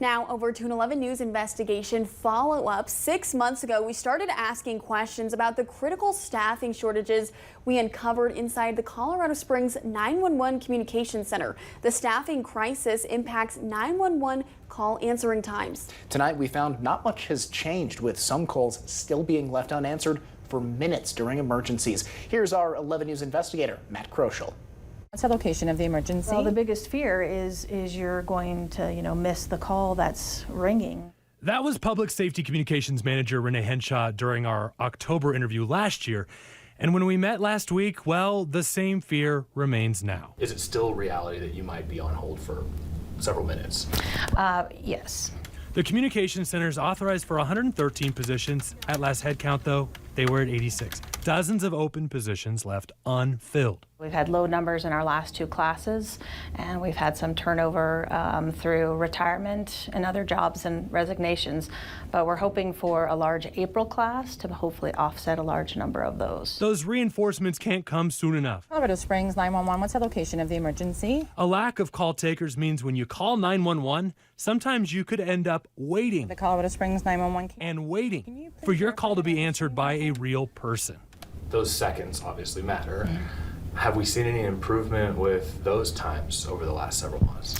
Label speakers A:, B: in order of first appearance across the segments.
A: Now over to an 11 News investigation follow-up. 6 months ago, we started asking questions about the critical staffing shortages we uncovered inside the Colorado Springs 911 Communication Center. The staffing crisis impacts 911 call answering times.
B: Tonight, we found not much has changed, with some calls still being left unanswered for minutes during emergencies. Here's our 11 News investigator, Matt Kroschel.
C: What's the location of the emergency?
D: Well, the biggest fear is you're going to, miss the call that's ringing.
E: That was Public Safety Communications Manager Renee Henshaw during our October interview last year. And when we met last week, well, the same fear remains now.
F: Is it still reality that you might be on hold for several minutes?
D: Yes.
E: The communication center is authorized for 113 positions. At last head count, though, they were at 86. Dozens of open positions left unfilled.
D: We've had low numbers in our last two classes, and we've had some turnover through retirement and other jobs and resignations, but we're hoping for a large April class to hopefully offset a large number of those.
E: Those reinforcements can't come soon enough.
C: Colorado Springs 911, what's the location of the emergency?
E: A lack of call takers means when you call 911, sometimes you could end up waiting
C: The Colorado Springs 911.
E: and waiting for your call to be answered by a real person.
F: Those seconds obviously matter. Have we seen any improvement with those times over the last several months?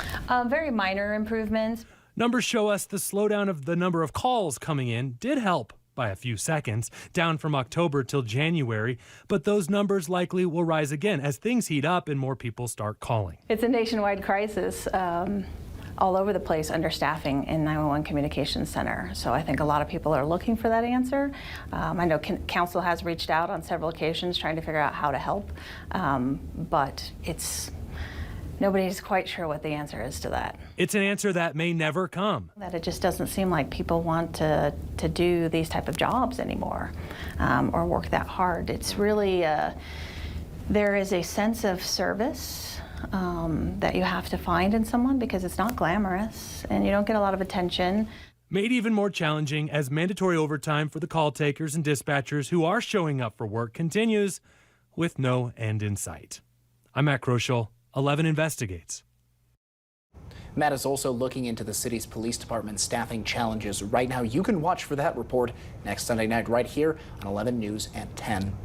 D: Very minor improvements.
E: Numbers show us the slowdown of the number of calls coming in did help by a few seconds, down from October till January, but those numbers likely will rise again as things heat up and more people start calling.
D: It's a nationwide crisis. All over the place, understaffing in 911 Communications Center. So I think a lot of people are looking for that answer. I know council has reached out on several occasions trying to figure out how to help, but nobody's quite sure what the answer is to that.
E: It's an answer that may never come.
D: That it just doesn't seem like people want to do these type of jobs anymore, or work that hard. It's really, there is a sense of service that you have to find in someone because it's not glamorous and you don't get a lot of attention.
E: Made even more challenging as mandatory overtime for the call takers and dispatchers who are showing up for work continues with no end in sight. I'm Matt Kroschel, 11 Investigates.
B: Matt is also looking into the city's police department staffing challenges right now. You can watch for that report next Sunday night right here on 11 News at 10.